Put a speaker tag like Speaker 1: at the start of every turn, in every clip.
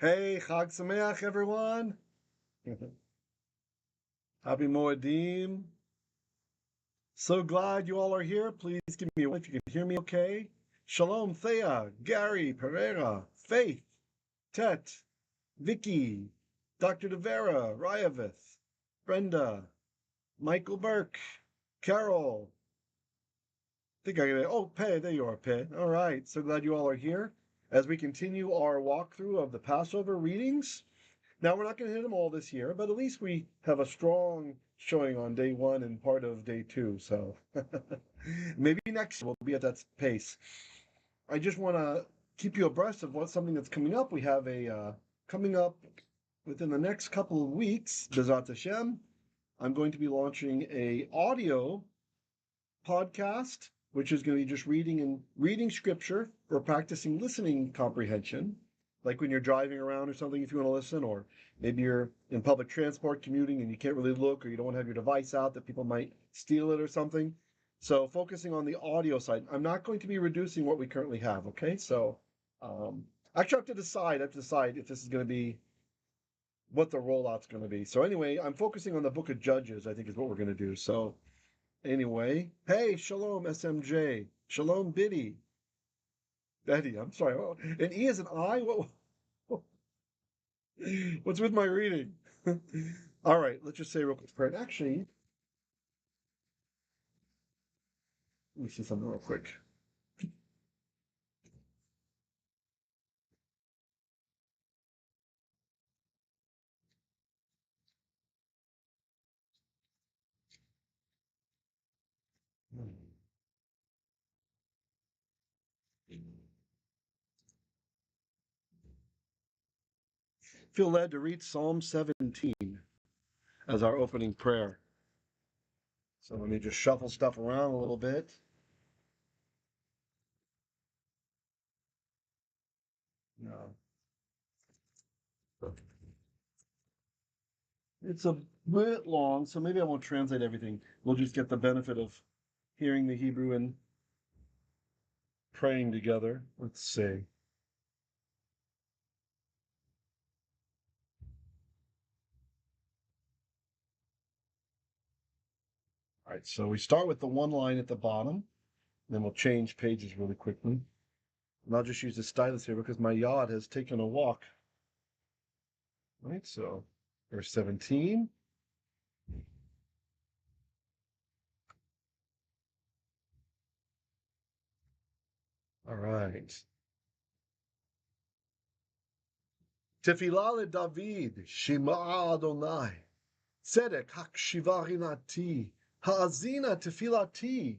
Speaker 1: Hey, Chag Sameach, everyone. Happy Moedim. So glad you all are here. Please give me a if you can hear me okay. Shalom, Thea, Gary, Pereira, Faith, Tet, Vicky, Dr. DeVera, Ryavith, Brenda, Michael Burke, Carol. I think I got it. Oh, Pe, there you are, Pe. All right. So glad you all are here as we continue our walkthrough of the Passover readings. Now, we're not going to hit them all this year, but at least we have a strong showing on day one and part of day two. So maybe next year we'll be at that pace. I just want to keep you abreast of something that's coming up. We have coming up within the next couple of weeks, Bezat Hashem. I'm going to be launching a audio podcast, which is going to be just reading scripture or practicing listening comprehension. Like when you're driving around or something, if you want to listen, or maybe you're in public transport commuting and you can't really look, or you don't want to have your device out that people might steal it or something. So focusing on the audio side, I'm not going to be reducing what we currently have. Okay, so actually I have to decide if this is going to be what the rollout's going to be. So anyway, I'm focusing on the Book of Judges. I think is what we're going to do. So anyway, hey, shalom SMJ, shalom Biddy. Betty, I'm sorry. Oh, and E is an I? What's with my reading? All right, let's just say real quick prayer. And actually, let me see something real quick. Feel led to read Psalm 17 as our opening prayer. So let me just shuffle stuff around a little bit. No. It's a bit long, so maybe I won't translate everything. We'll just get the benefit of hearing the Hebrew and praying together. Let's see. All right, so we start with the one line at the bottom, then we'll change pages really quickly. And I'll just use the stylus here because my yod has taken a walk. Right, so verse 17. All right. Tefillah David, Shema Adonai, Tzedek hakshiva rinati, ha'azina tefilati.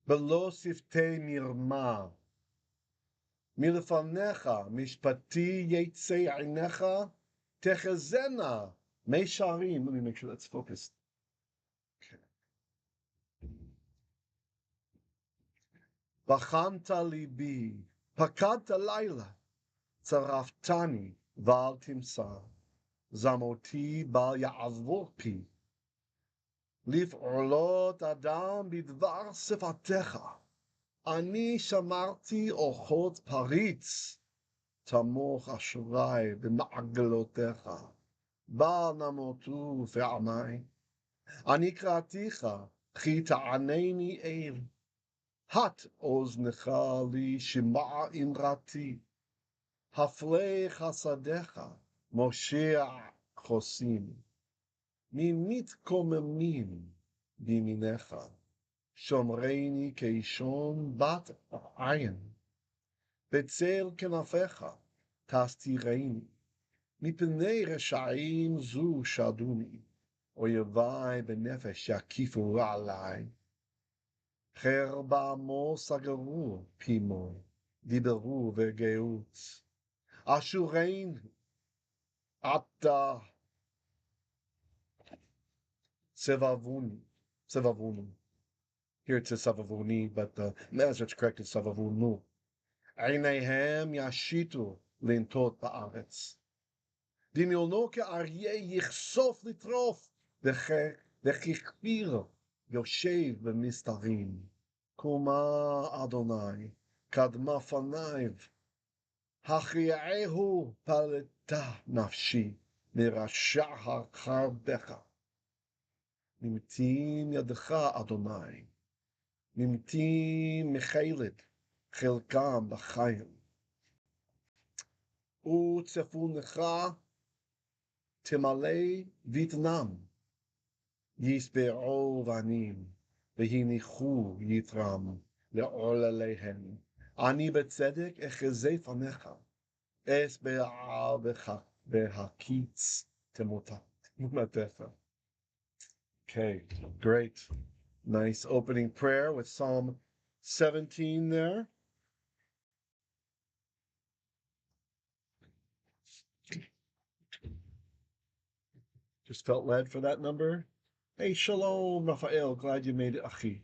Speaker 1: Belo siftei mirma, milfanecha, mishpati yetzei einecha, techezena, mesharim. Let me make sure that's focused. Bachanta libi, pakadta laila, tzaraftani, val timsa, zamoti bal ya'avor pi. לפעולות אדם בדבר שפתיך. אני שמרתי אורחות פריץ, תמוך אשרי במעגלותיך. בל נמותו פעמי. אני קראתיך, כי תענני אל. הט אוזנך לי שמע אמרתי. הפלא חסדיך, מושיע חוסים. ממתקוממים בימיניך, שומרני כאישון בת עין, בצל כנפיך תסתירני, מפני רשעים זו שדוני, אויבי בנפש יקיפו עלי. חרבה מו סגרו פימו, דיברו וגאות, אשורני עתה Sevavuni. Here it says Savavuni, but the Masoret's correct is Savavunu. Einehem yashitu lintot ba'aretz. Dimyono ke'aryeh yichsof litrof. V'chek וככפיר יושב במסתרים. קומה אדוני, קדמה פניו. הכריעהו פלטה נפשי, מרשע חרבך. נמתין ידך, אדוני. נמתין מחילת חלקם בחיים. וצפונך תמלא ויתנם. ישבעו בנים, והניחו יתרם לעולליהם. אני בצדק אחזה פניך, אשבע בך בהקיץ תמותתך. Okay, great. Nice opening prayer with Psalm 17 there. Just felt led for that number. Hey, shalom, Rafael. Glad you made it, Anokhi.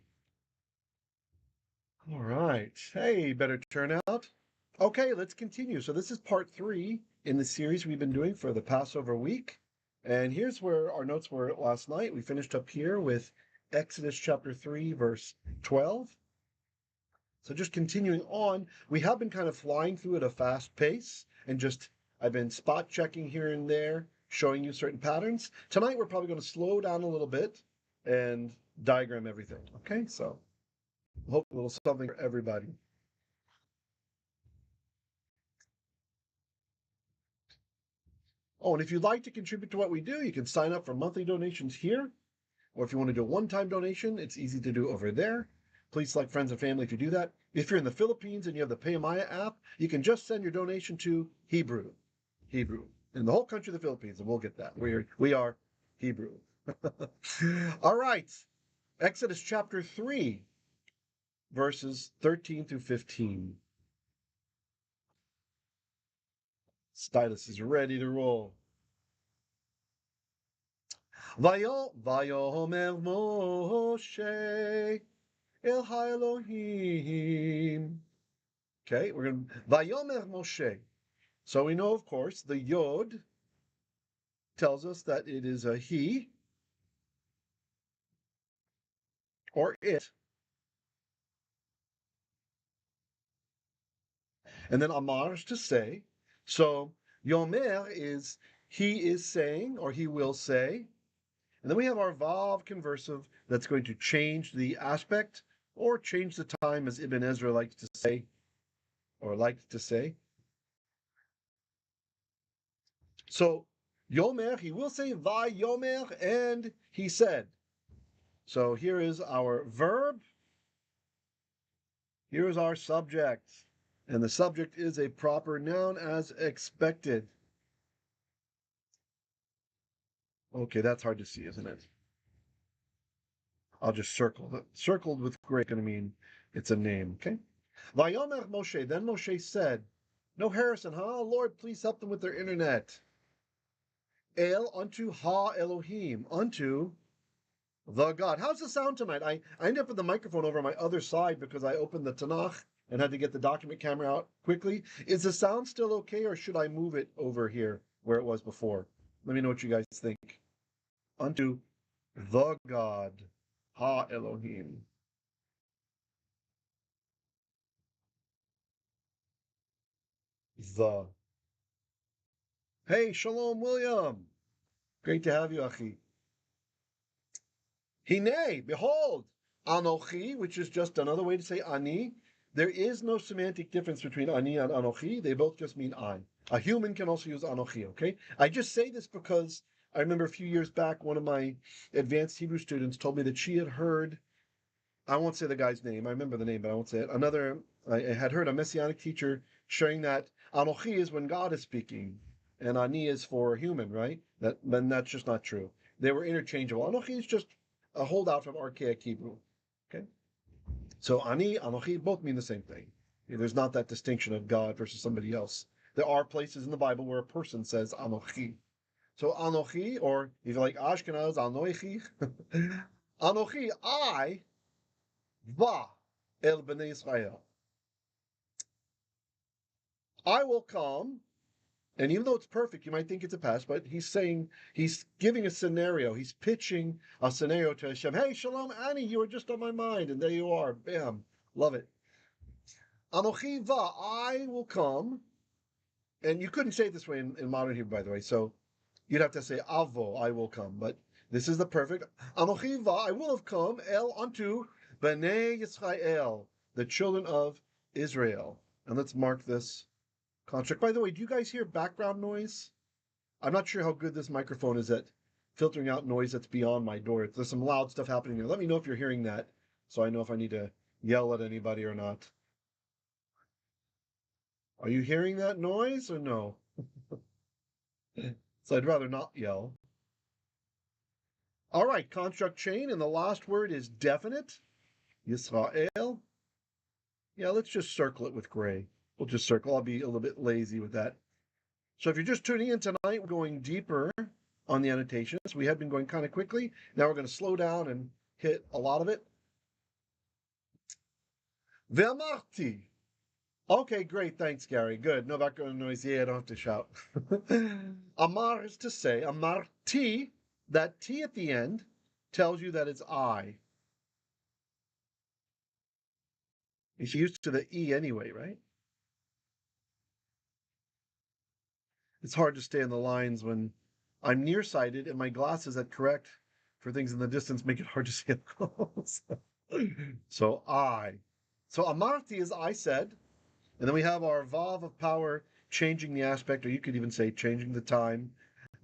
Speaker 1: All right. Hey, better turnout. Okay, let's continue. So this is part 3 in the series we've been doing for the Passover week. And here's where our notes were last night. We finished up here with Exodus chapter 3, verse 12. So just continuing on, we have been kind of flying through at a fast pace and I've been spot checking here and there, showing you certain patterns. Tonight, we're probably going to slow down a little bit and diagram everything. Okay, so hope a little something for everybody. Oh, and if you'd like to contribute to what we do, you can sign up for monthly donations here. Or if you want to do a one-time donation, it's easy to do over there. Please select friends and family to do that. If you're in the Philippines and you have the Payamaya app, you can just send your donation to Hebrew. In the whole country of the Philippines, and we'll get that. We are Hebrew. All right. Exodus chapter 3, verses 13 through 15. Stylus is ready to roll. Vayomer Moshe el haEloqim. Okay, we're going to Vayomer Moshe. So we know, of course, the Yod tells us that it is a he or it. And then Amar is to say. So Yomer is he is saying or he will say. And then we have our Vav conversive that's going to change the aspect or change the time, as Ibn Ezra likes to say. So Yomer, he will say Vayomer, and he said. So here is our verb. Here is our subject. And the subject is a proper noun as expected. Okay, that's hard to see, isn't it? I'll just circle it. Circled with gray going to mean it's a name, okay? Vayomer Moshe. Then Moshe said, no Harrison, huh? Lord, please help them with their internet. El unto haEloqim, unto the God. How's the sound tonight? I ended up with the microphone over on my other side because I opened the Tanakh and had to get the document camera out quickly. Is the sound still okay, or should I move it over here where it was before? Let me know what you guys think. Unto the God, haEloqim. The. Hey, Shalom, William. Great to have you, Anokhi. Hine, behold, Anokhi, which is just another way to say ani. There is no semantic difference between ani and Anokhi. They both just mean I. A human can also use Anokhi, okay? I just say this because I remember a few years back, one of my advanced Hebrew students told me that she had heard, I won't say the guy's name, I remember the name, but I won't say it. I had heard a Messianic teacher sharing that Anokhi is when God is speaking, and ani is for human, right? Then that's just not true. They were interchangeable. Anokhi is just a holdout from archaic Hebrew. Okay? So ani, Anokhi, both mean the same thing. There's not that distinction of God versus somebody else. There are places in the Bible where a person says Anokhi. So Anokhi, or if you like Ashkenaz, Anochi. Anokhi, I, va, el bnei Israel. I will come And even though it's perfect, you might think it's a past, but he's giving a scenario. He's pitching a scenario to Hashem. Hey, Shalom, Ani, you were just on my mind, and there you are. Bam. Love it. Anokhi va, I will come. And you couldn't say it this way in modern Hebrew, by the way. So you'd have to say avo, I will come. But this is the perfect. Anokhi va, I will have come, el unto bnei Yisrael, the children of Israel. And let's mark this construct. By the way, do you guys hear background noise? I'm not sure how good this microphone is at filtering out noise that's beyond my door. There's some loud stuff happening there. Let me know if you're hearing that, so I know if I need to yell at anybody or not. Are you hearing that noise or no? So I'd rather not yell. All right, construct chain, and the last word is definite. Yisrael. Yeah, let's just circle it with gray. We'll just circle. I'll be a little bit lazy with that. So if you're just tuning in tonight, we're going deeper on the annotations. We had been going kind of quickly. Now we're going to slow down and hit a lot of it. Ve'amarti. Okay, great. Thanks, Gary. Good. No background noise. Yeah, I don't have to shout. Amar is to say. Amarti, that T at the end, tells you that it's I. It's used to the E anyway, right? It's hard to stay on the lines when I'm nearsighted and my glasses that correct for things in the distance make it hard to see up close. So I. So amarti is I said. And then we have our vav of power changing the aspect, or you could even say changing the time.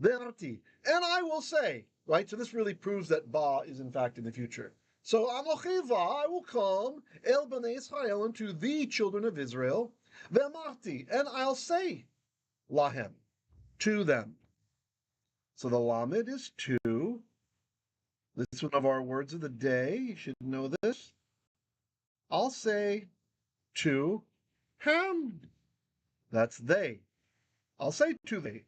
Speaker 1: Ve'amarti, and I will say, right? So this really proves that ba is in fact in the future. So Anokhi va, I will come, el bnei Israel, unto the children of Israel, ve'amarti, and I'll say, lahem, to them. So the lamed is two. This is one of our words of the day. You should know this. I'll say to hem. That's they. I'll say to they.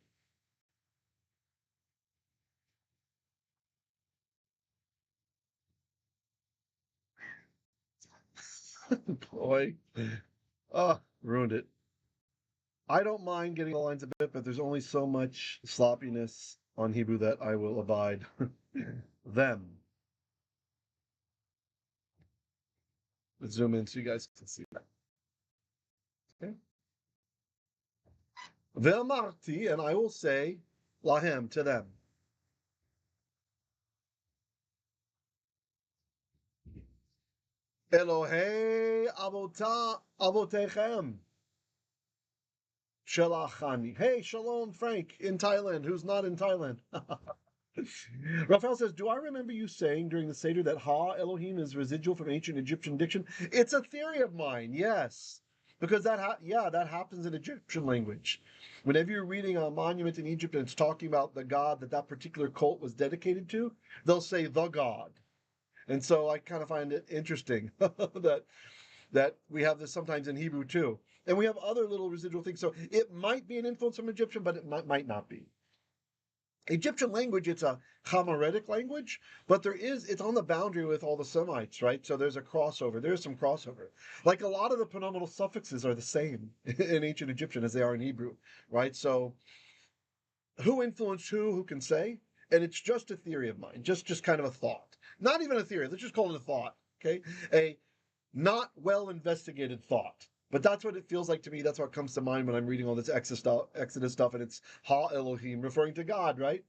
Speaker 1: Boy. Oh, ruined it. I don't mind getting the lines a bit, but there's only so much sloppiness on Hebrew that I will abide. Them. Let's zoom in so you guys can see that. Okay. Ve'amarti, and I will say, lahem, to them. Elohei avoteikhem. Shelachani. Hey, shalom, Frank, in Thailand. Who's not in Thailand? Rafael says, do I remember you saying during the Seder that haEloqim is residual from ancient Egyptian diction? It's a theory of mine, yes. Because that happens in Egyptian language. Whenever you're reading a monument in Egypt and it's talking about the god that particular cult was dedicated to, they'll say the god. And so I kind of find it interesting that we have this sometimes in Hebrew too. And we have other little residual things. So it might be an influence from Egyptian, but it might not be. Egyptian language, it's a Chamaretic language, but it's on the boundary with all the Semites, right? So there's a crossover. There's some crossover. Like a lot of the pronominal suffixes are the same in ancient Egyptian as they are in Hebrew, right? So who influenced who can say? And it's just a theory of mine, just kind of a thought. Not even a theory, let's just call it a thought, okay? A not well investigated thought. But that's what it feels like to me. That's what comes to mind when I'm reading all this Exodus stuff, and it's haEloqim, referring to God, right?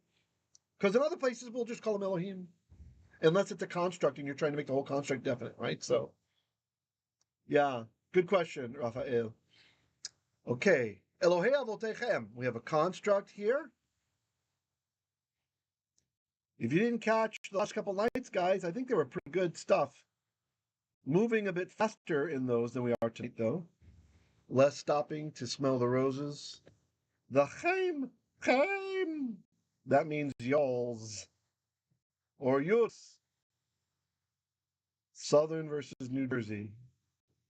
Speaker 1: Because in other places, we'll just call him Elohim. Unless it's a construct and you're trying to make the whole construct definite, right? So, yeah, good question, Rafael. Okay, Elohei avoteikhem. We have a construct here. If you didn't catch the last couple nights, guys, I think they were pretty good stuff. Moving a bit faster in those than we are tonight, though. Less stopping to smell the roses. The chaim. That means y'alls. Or yutz. Southern versus New Jersey.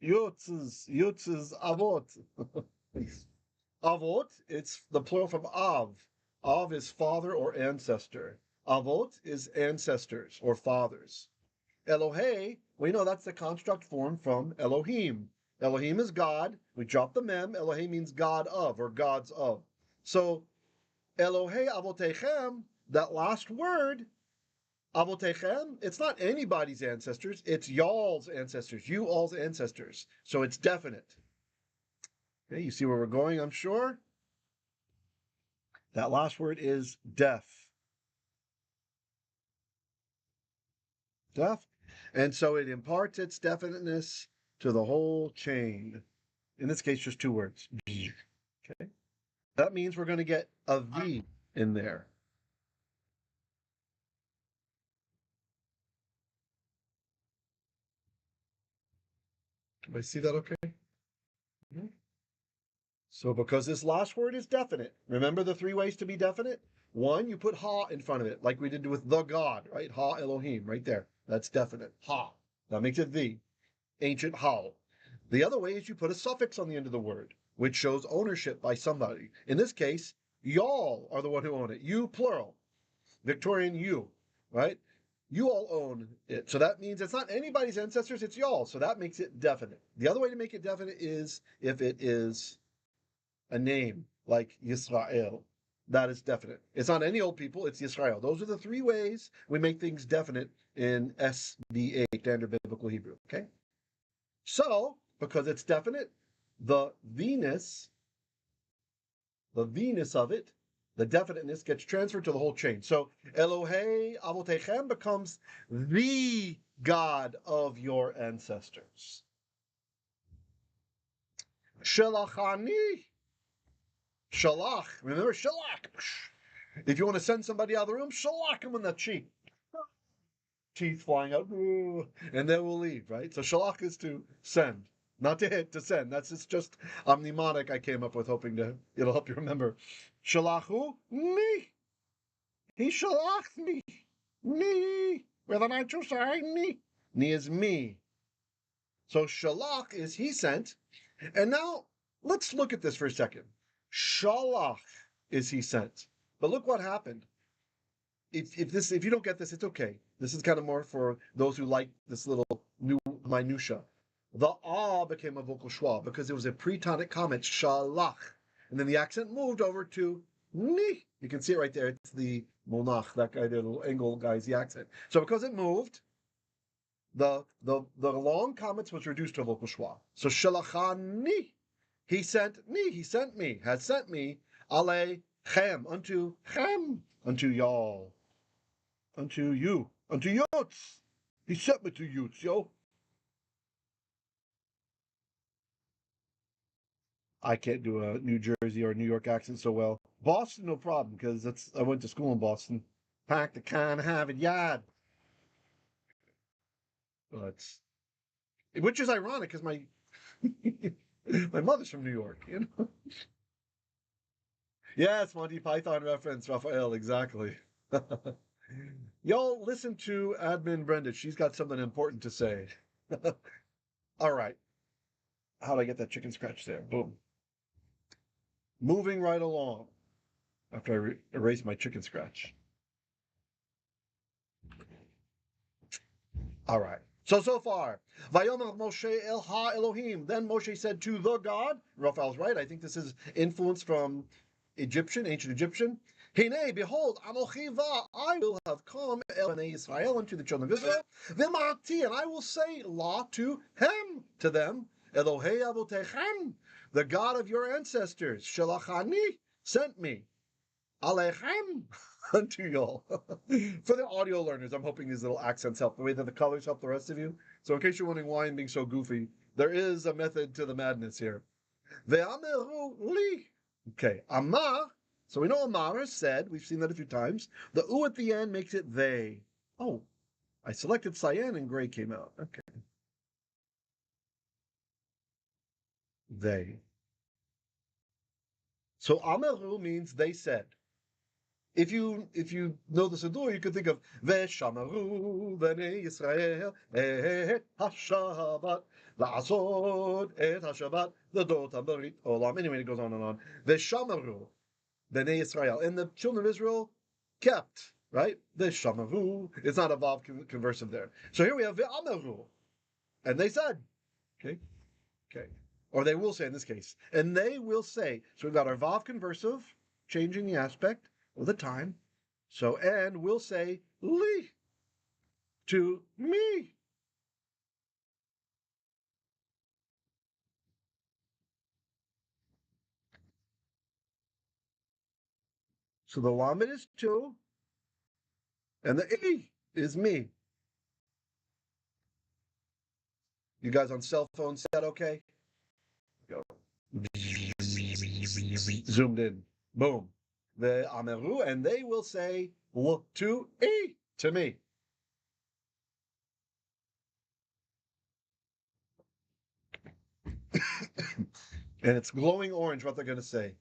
Speaker 1: Yutz is avot. Avot, it's the plural from av. Av is father or ancestor. Avot is ancestors or fathers. Elohei, we know that's the construct form from Elohim. Elohim is God. We drop the mem. Elohei means God of or gods of. So Elohei avoteikhem, that last word, avoteikhem, it's not anybody's ancestors, it's y'all's ancestors, you all's ancestors. So it's definite. Okay, you see where we're going, I'm sure? That last word is deaf. Deaf. And so it imparts its definiteness to the whole chain. In this case, just two words. Okay. That means we're going to get a V in there. Can I see that okay? Mm-hmm. So because this last word is definite, remember the three ways to be definite? One, you put ha in front of it, like we did with the God, right? haEloqim, right there. That's definite. Ha. That makes it the. Ancient ha. The other way is you put a suffix on the end of the word, which shows ownership by somebody. In this case, y'all are the one who own it. You, plural. Victorian you, right? You all own it. So that means it's not anybody's ancestors, it's y'all. So that makes it definite. The other way to make it definite is if it is a name like Yisrael. That is definite. It's not any old people, it's Yisrael. Those are the three ways we make things definite in SBA, Standard Biblical Hebrew. Okay? So, because it's definite, the Venus of it, the definiteness gets transferred to the whole chain. So Elohei avoteikhem becomes the God of your ancestors. Shelachani. Shalach. Remember, shalach. If you want to send somebody out of the room, shalach them in the cheek. Teeth flying out, and then we'll leave, right? So shalach is to send, not to hit, to send. That's just a mnemonic I came up with, hoping it'll help you remember. Shalahu me. He shalached me. Me. With an I say me. Me is me. So shalach is he sent. And now let's look at this for a second. Shalach is he sent. But look what happened. If you don't get this, it's okay. This is kind of more for those who like this little new minutia. The ah became a vocal schwa because it was a pretonic comment, shalach. And then the accent moved over to ni. You can see it right there. It's the monach, that guy, the little angle guy's the accent. So because it moved, the long comments was reduced to a vocal schwa. So shelachani, he sent me, has sent me, alechem, unto y'all. Unto you, unto yots. He sent me to yots, yo. I can't do a New Jersey or New York accent so well. Boston, no problem, because I went to school in Boston. Packed the can, have it, yad. But, which is ironic, because my my mother's from New York, you know. Yes, Monty Python reference, Rafael, exactly. Y'all listen to admin Brenda. She's got something important to say. All right. How do I get that chicken scratch there? Boom. Moving right along after I erase my chicken scratch. All right. So far. Vayomer Moshe el haEloqim. Then Moshe said to the God. Rafael's right. I think this is influence from ancient Egyptian. Hine, behold, Anokhi va, I will have come el Israel unto the children of Israel. Veamru, and I will say la to them. Elohei avoteikhem, the God of your ancestors. Shelachani, sent me. Alechem, unto y'all. For the audio learners, I'm hoping these little accents help, the way that the colors help the rest of you. So in case you're wondering why I'm being so goofy, there is a method to the madness here. Veamru li. Okay, amar. So we know amar is said. We've seen that a few times. The u at the end makes it they. Oh, I selected cyan and gray came out. Okay. They. So amaru means they said. If you know the Siddur, you could think of Veshamaru b'nei Yisrael et haShabbat la'asod et haShabbat l'dot haBrit olam. Anyway, it goes on and on. Veshamaru b'nei Yisrael, and the children of Israel kept, right? Veshamaru. It's not a vav conversive there. So here we have Ve'amaru, and they said, okay, or they will say in this case, and they will say. So we've got our vav conversive. changing the aspect of the time. So, and we'll say li to me. So the lamed is 2, and the I is me. You guys on cell phone set okay? Go. Zoomed in. Boom. The Amaru, and they will say L to I to me. And it's glowing orange what they're going to say.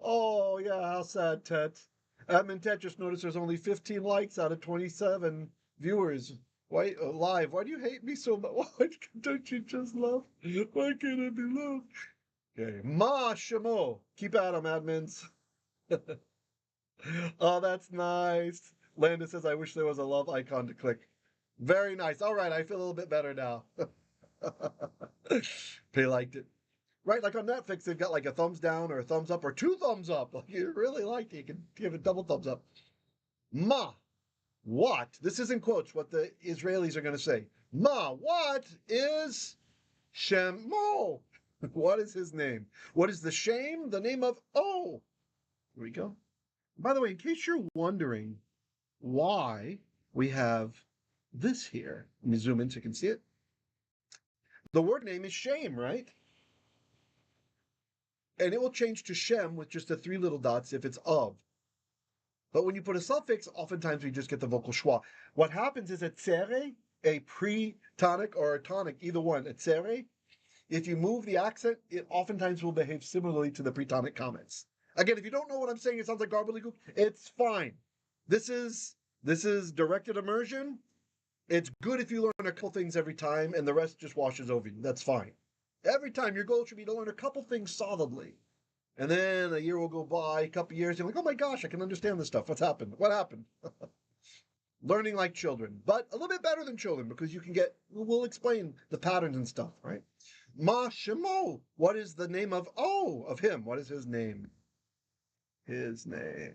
Speaker 1: Oh, yeah, how sad, Tet. Admin Tet just noticed there's only 15 likes out of 27 viewers. Why live? Why do you hate me so much? Why don't you just love? Why can't I be loved? Okay, Ma Shemo. Keep at 'em, admins. Oh, that's nice. Landon says, I wish there was a love icon to click. Very nice. All right, I feel a little bit better now. They liked it. Right, like on Netflix, they've got like a thumbs down or a thumbs up or 2 thumbs up. Like you really liked it, you can give it double thumbs up. Ma, what? This is in quotes what the Israelis are going to say. Ma, what is Shemo? What is his name? What is the shame? The name of Oh. Here we go. By the way, in case you're wondering why we have this here, let me zoom in so you can see it. The word name is shame, right? And it will change to Shem with just the 3 little dots if it's of. But when you put a suffix, oftentimes we just get the vocal schwa. What happens is a tsere, a pre-tonic or a tonic, either one, a tsere, if you move the accent, it oftentimes will behave similarly to the pretonic qamets. Again, if you don't know what I'm saying, it sounds like gobbledygook, it's fine. This is directed immersion. It's good if you learn a couple things every time and the rest just washes over you. That's fine. Every time your goal should be to learn a couple things solidly. And then a year will go by, a couple years, you're like, oh my gosh, I can understand this stuff. What's happened? What happened? Learning like children, but a little bit better than children because you can we'll explain the patterns and stuff, right? Ma Shemo, what is the name of him? What is his name? His name.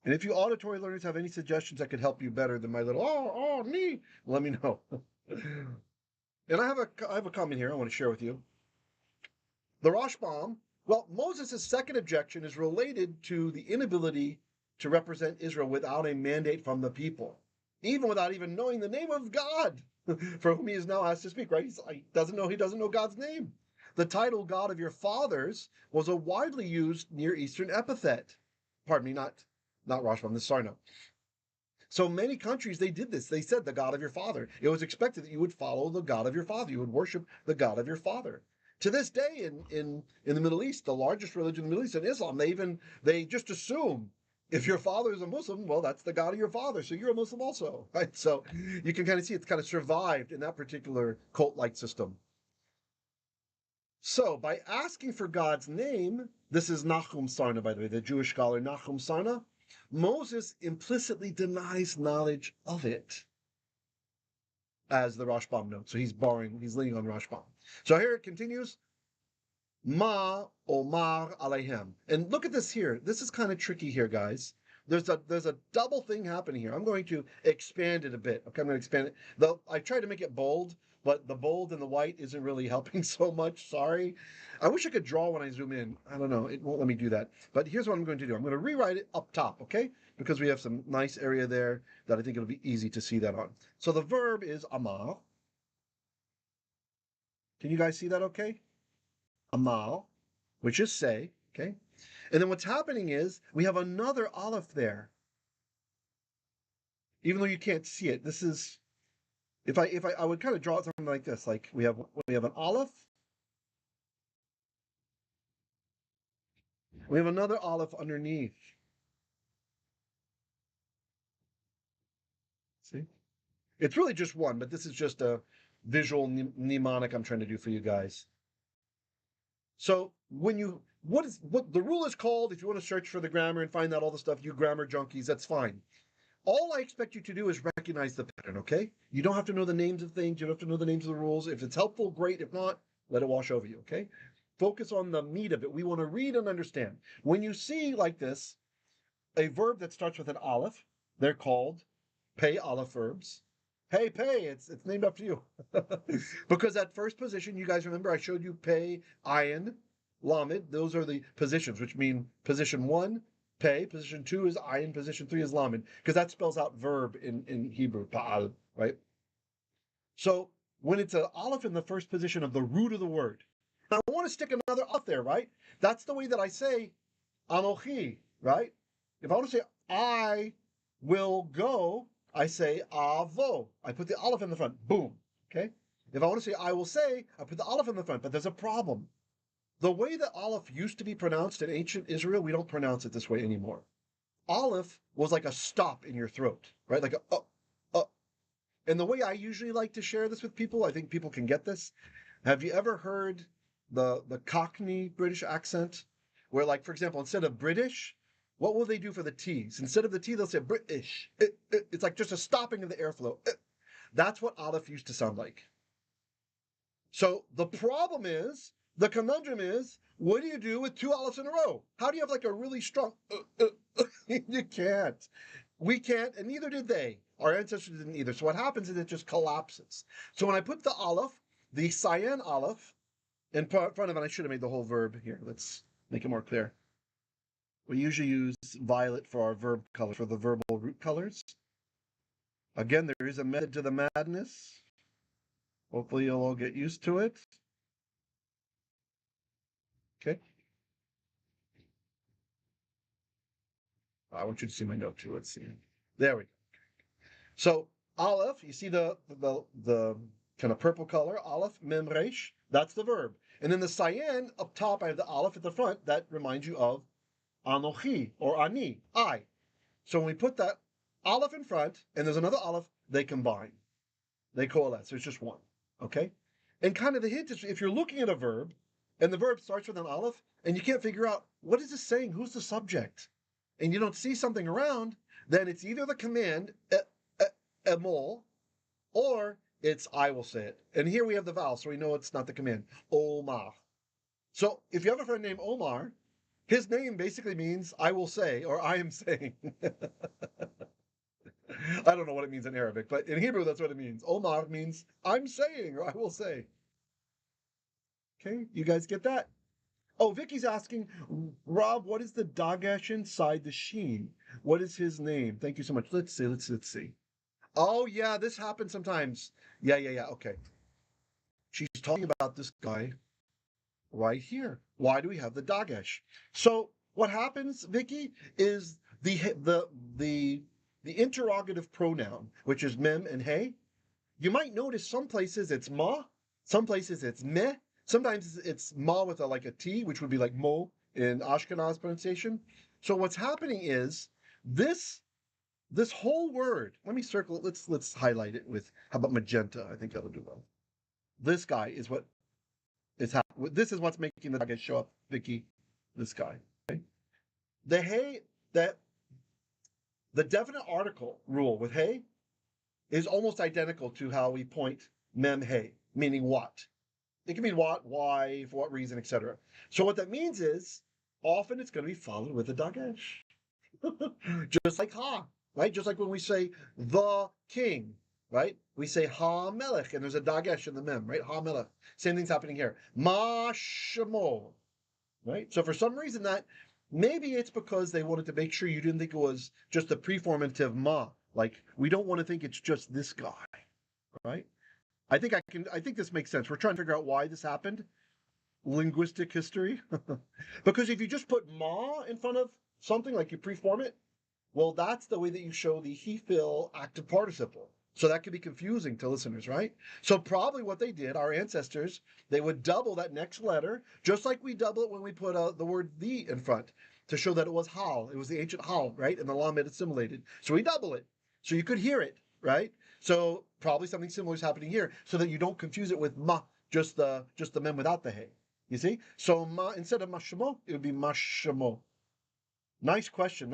Speaker 1: And if you auditory learners have any suggestions that could help you better than my little, me, let me know. And I have a comment here I want to share with you. The Rashbam, well, Moses' second objection is related to the inability to represent Israel without a mandate from the people, even without even knowing the name of God, for whom he is now asked to speak, right? He doesn't know God's name. The title God of your fathers was a widely used Near Eastern epithet. Pardon me, not Rashbam, this is Sarna. So many countries, they did this. They said the God of your father. It was expected that you would follow the God of your father. You would worship the God of your father. To this day in the Middle East, the largest religion in the Middle East, in Islam, they just assume if your father is a Muslim, well, that's the God of your father, so you're a Muslim also, right? So you can kind of see it's kind of survived in that particular cult-like system. So by asking for God's name, this is Nachum Sarna, by the way, the Jewish scholar Nachum Sarna, Moses implicitly denies knowledge of it, as the Rashbam notes. So he's leaning on Rashbam. So here it continues, Ma Omar Aleihem. And look at this here. This is kind of tricky here, guys. There's a double thing happening here. I'm going to expand it a bit. Okay, I'm going to expand it. Though I tried to make it bold, but the bold and the white isn't really helping so much. Sorry. I wish I could draw when I zoom in. I don't know. It won't let me do that. But here's what I'm going to do. I'm going to rewrite it up top, okay? Because we have some nice area there that I think it'll be easy to see that on. So the verb is amar. Can you guys see that okay? Amal, which is say, okay? And then what's happening is we have another aleph there. Even though you can't see it, this is, if I would kind of draw it something like this, like we have an aleph, we have another aleph underneath. See? It's really just one, but this is just a visual mnemonic I'm trying to do for you guys. So when what the rule is called, if you want to search for the grammar and find out all the stuff, you grammar junkies, that's fine. All I expect you to do is recognize the pattern, okay? You don't have to know the names of things. You don't have to know the names of the rules. If it's helpful, great. If not, let it wash over you, okay? focus on the meat of it. We want to read and understand. When you see like this, a verb that starts with an aleph, they're called pei aleph verbs. Hey, pei, it's named after you. Because that first position, you guys remember I showed you pei, ayin, lamed. Those are the positions, which mean position 1, pei, position 2 is ayin, position 3 is lamed, because that spells out verb in Hebrew, pa'al, right? So when it's an aleph in the first position of the root of the word, now I want to stick another up there, right? That's the way that I say Anokhi, right? If I want to say I will go, I say avo. I put the aleph in the front. Boom. Okay? If I want to say I will say, I put the aleph in the front. But there's a problem. The way that aleph used to be pronounced in ancient Israel, we don't pronounce it this way anymore. Aleph was like a stop in your throat, right? Like a And the way I usually like to share this with people, I think people can get this. Have you ever heard the Cockney British accent? Where, like, for example, instead of British, what will they do for the T's? Instead of the T, they'll say British. It's like just a stopping of the airflow. That's what aleph used to sound like. So the problem is, the conundrum is, what do you do with 2 alephs in a row? How do you have like a really strong, you can't. We can't, and neither did they. Our ancestors didn't either. So what happens is it just collapses. So when I put the aleph, the cyan aleph, in front of it, I should have made the whole verb here. Let's make it more clear. We usually use violet for our verb color, for the verbal root colors. Again, there is a method to the madness. Hopefully you'll all get used to it. Okay. I want you to see my note too. Let's see. There we go. So aleph, you see the kind of purple color, aleph, mem, resh, that's the verb. And then the cyan up top, I have the aleph at the front, that reminds you of Anokhi, or ani, I. So when we put that aleph in front, and there's another aleph, they combine. They coalesce. There's just one. Okay? And kind of the hint is, if you're looking at a verb, and the verb starts with an aleph, and you can't figure out, what is this saying? Who's the subject? And you don't see something around, then it's either the command, emol, or it's I will say it. And here we have the vowel, so we know it's not the command. Omar. So if you have a friend named Omar, his name basically means I will say, or I am saying. I don't know what it means in Arabic, but in Hebrew, that's what it means. Omar means I'm saying, or I will say. Okay, you guys get that? Oh, Vicky's asking, Rob, what is the dagesh inside the sheen? What is his name? Thank you so much. Let's see. Oh, yeah, this happens sometimes. Yeah, okay. She's talking about this guy right here. Why do we have the dagesh? So what happens, Vicky, is the interrogative pronoun, which is mem and hey. You might notice some places it's ma, some places it's meh, sometimes it's ma with a T, which would be like mo in Ashkenaz pronunciation. So what's happening is this whole word, let me circle it, let's highlight it with, how about magenta? I think that'll do well. This guy is what is happening. This is what's making the dagesh show up, Vicky. This guy. Okay? The hey, the definite article rule with hey is almost identical to how we point mem hey, meaning what. It can mean what, why, for what reason, etc. So what that means is, often it's going to be followed with a dagesh. Just like ha, right? Just like when we say the king, right? We say ha melech, and there's a dagesh in the mem, right? Ha melech. Same thing's happening here. Ma shemo, right? So for some reason that, maybe it's because they wanted to make sure you didn't think it was just the preformative ma. Like, we don't want to think it's just this guy, right? I think this makes sense. We're trying to figure out why this happened. Linguistic history. Because if you just put ma in front of something, like you preform it, well, that's the way that you show the he-fil active participle. So that could be confusing to listeners, right? So probably what they did, our ancestors, they would double that next letter, just like we double it when we put the word the in front, to show that it was hal. It was the ancient hal, right? And the lamed assimilated. So we double it. So you could hear it, right? So probably something similar is happening here, so that you don't confuse it with ma, just the mem without the hey. You see? So ma, instead of mashemo, it would be mashemo. Nice question.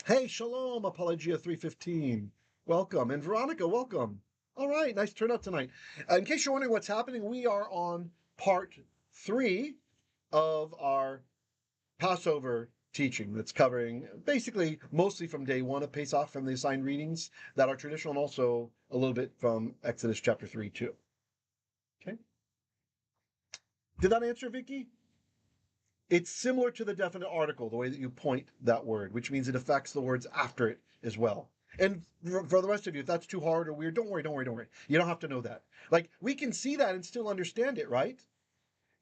Speaker 1: Hey, shalom, Apologia 315. Welcome. And Veronica, welcome. All right, nice turnout tonight. In case you're wondering what's happening, we are on part 3 of our Passover teaching that's covering basically mostly from day 1 of Pesach, from the assigned readings that are traditional, and also a little bit from Exodus chapter 3 too. Okay. Did that answer, Vicky? It's similar to the definite article, the way that you point that word, which means it affects the words after it as well. And for the rest of you, if that's too hard or weird, don't worry. You don't have to know that. Like, we can see that and still understand it, right?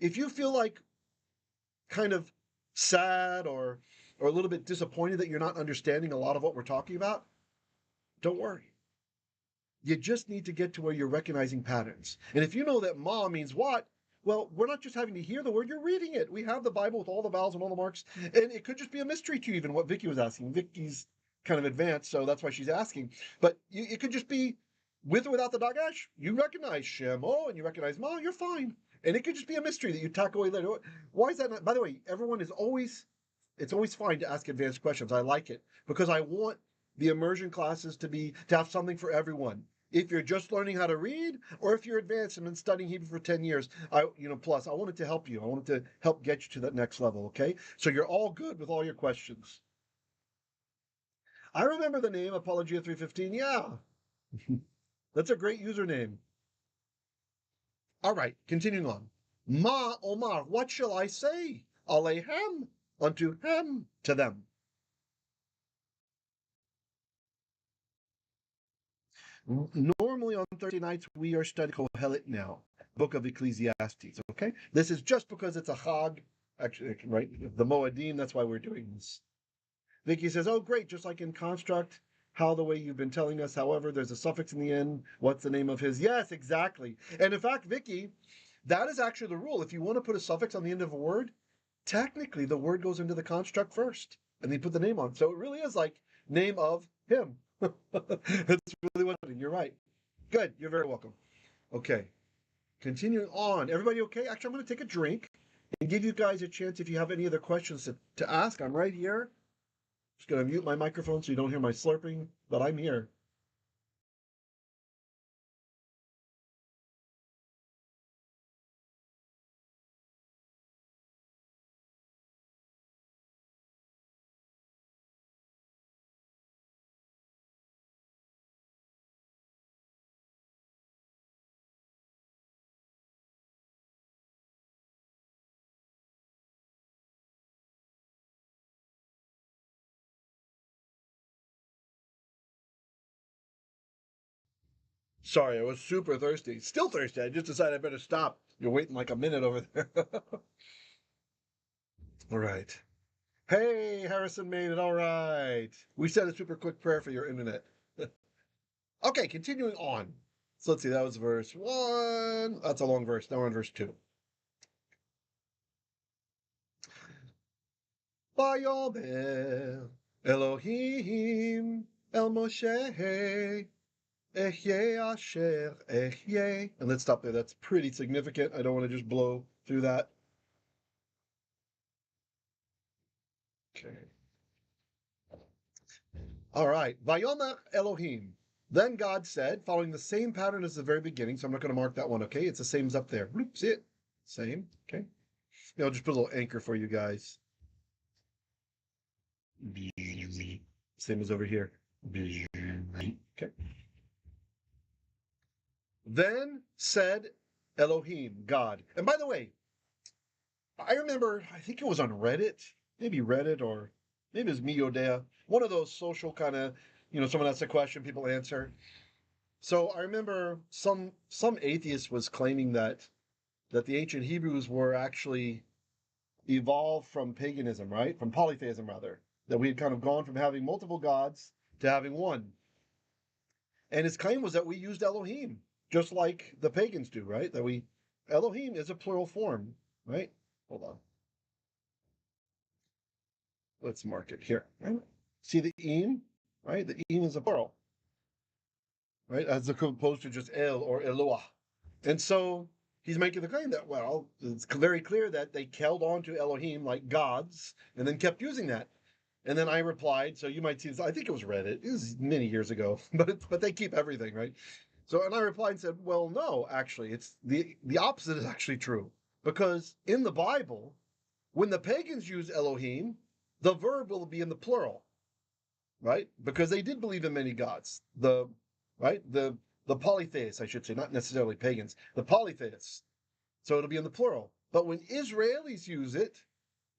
Speaker 1: If you feel like kind of sad or a little bit disappointed that you're not understanding a lot of what we're talking about, don't worry. You just need to get to where you're recognizing patterns. And if you know that ma means what, well, we're not just having to hear the word, you're reading it. We have the Bible with all the vowels and all the marks, and it could just be a mystery to you, even what Vicky was asking. Vicky's kind of advanced, so that's why she's asking. But it could just be with or without the dagash. You recognize shemo and you recognize ma, you're fine. And it could just be a mystery that you tack away later. Why is that not? By the way, everyone is always, it's always fine to ask advanced questions. I like it because I want the immersion classes to have something for everyone. If you're just learning how to read, or if you're advanced and been studying Hebrew for 10 years, plus, I wanted to help you. I wanted to help get you to that next level, okay? So you're all good with all your questions. I remember the name Apologia 315. Yeah, that's a great username. All right, continuing on. Ma Omar, what shall I say? Alehem, unto him, to them. Normally on Thursday nights, we are studying Kohelet now, book of Ecclesiastes, okay? This is just because it's a Chag, actually, right? The Moedim, that's why we're doing this. Vicky says, oh, great, just like in construct, how the way you've been telling us, however, there's a suffix in the end. What's the name of his? Yes, exactly. And in fact, Vicky, that is actually the rule. If you want to put a suffix on the end of a word, technically the word goes into the construct first, and then put the name on. So it really is like name of him. That's really what it is. You're right. Good. You're very welcome. Okay. Continuing on. Everybody okay? Actually, I'm going to take a drink and give you guys a chance if you have any other questions to ask. I'm right here. Just going to mute my microphone so you don't hear my slurping, but I'm here. Sorry, I was super thirsty. Still thirsty. I just decided I better stop. You're waiting like a minute over there. All right. Hey, Harrison made it. All right. We said a super quick prayer for your internet. Okay, continuing on. So let's see. That was verse 1. That's a long verse. Now we're on verse 2. Vayomer Elohim el Moshe asher. And let's stop there. That's pretty significant. I don't want to just blow through that. Okay. All right. Vayomer Elohim. Then God said, following the same pattern as the very beginning, so I'm not going to mark that one, okay? It's the same as up there. See it? Same, okay? I'll just put a little anchor for you guys. Same as over here. Okay. Then said Elohim, God. And by the way, I remember, I think it was on Reddit, maybe Reddit or maybe it was Miyodea, one of those social kind of, someone asks a question, people answer. So I remember some atheist was claiming that the ancient Hebrews were actually evolved from paganism, right? From polytheism, rather. That we had kind of gone from having multiple gods to having one. And his claim was that we used Elohim, just like the pagans do, right? That Elohim is a plural form, right? Hold on. Let's mark it here. Right? See the im, right? The im is a plural, right? As opposed to just El or Eloah. And so he's making the claim that, well, it's very clear that they held on to Elohim like gods and then kept using that. And then I replied, so you might see this, I think it was Reddit, it was many years ago, but they keep everything, right? So, and I replied and said, well, no, actually, it's the opposite is actually true. Because in the Bible, when the pagans use Elohim, the verb will be in the plural, right? Because they did believe in many gods. The polytheists, I should say, not necessarily pagans, the polytheists. So it'll be in the plural. But when Israelis use it,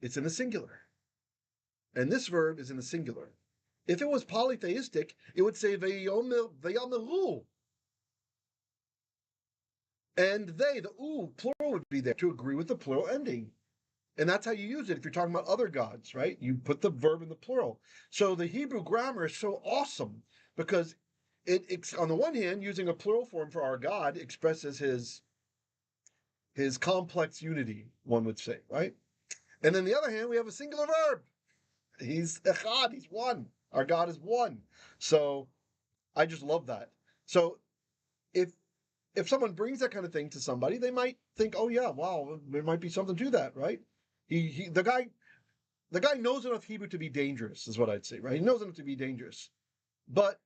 Speaker 1: it's in the singular. And this verb is in the singular. If it was polytheistic, it would say vayomer, veamru. And they, the plural would be there to agree with the plural ending. And that's how you use it if you're talking about other gods, right? You put the verb in the plural. So the Hebrew grammar is so awesome because it's on the one hand, using a plural form for our God expresses his complex unity, one would say, right? And then the other hand, we have a singular verb. He's echad, he's one. Our God is one. So I just love that. So if someone brings that kind of thing to somebody, they might think, oh yeah, wow, there might be something to that, right? The guy knows enough Hebrew to be dangerous, is what I'd say, right? He knows enough to be dangerous, but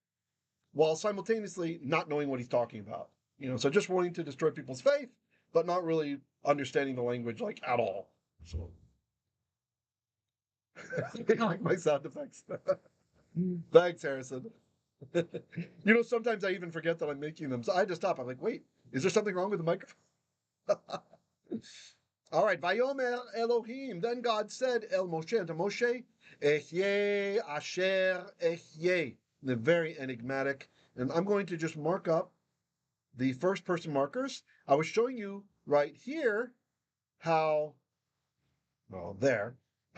Speaker 1: while simultaneously not knowing what he's talking about, so just wanting to destroy people's faith, but not really understanding the language like at all. So, I like my sound effects. Thanks, Harrison. Sometimes I even forget that I'm making them, so I had to stop. I'm like, wait, is there something wrong with the microphone? All right, vayomer Elohim. Then God said, El Moshe, to Moshe, Ehyeh asher ehyeh. They're very enigmatic. And I'm going to just mark up the first person markers. I was showing you right here how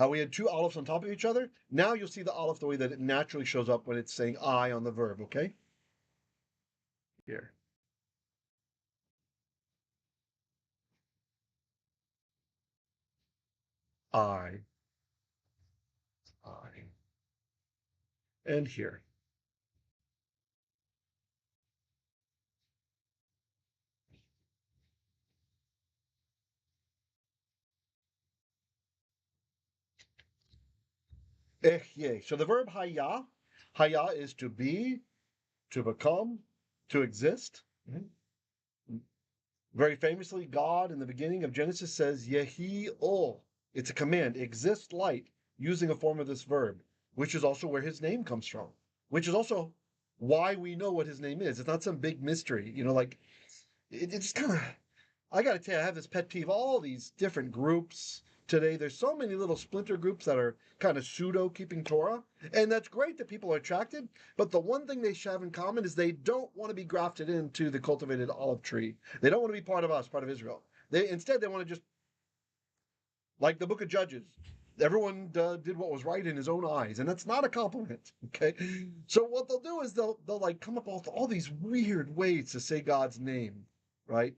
Speaker 1: we had two aleph on top of each other. Now you'll see the aleph the way that it naturally shows up when it's saying I on the verb, okay? Here. I. And here. Ehyeh. So the verb haya is to be, to become, to exist. Mm-hmm. Very famously, God in the beginning of Genesis says, Yehi ol. It's a command, exist light, using a form of this verb, which is also where his name comes from, which is also why we know what his name is. It's not some big mystery, it's kind of, I got to tell you, I have this pet peeve, all these different groups today. There's so many little splinter groups that are kind of pseudo keeping Torah. And that's great that people are attracted. But the one thing they have in common is they don't want to be grafted into the cultivated olive tree. They don't want to be part of us, part of Israel. Instead, they want to just, like the book of Judges, everyone did what was right in his own eyes. And that's not a compliment. Okay. So what they'll do is they'll like come up with all these weird ways to say God's name, right?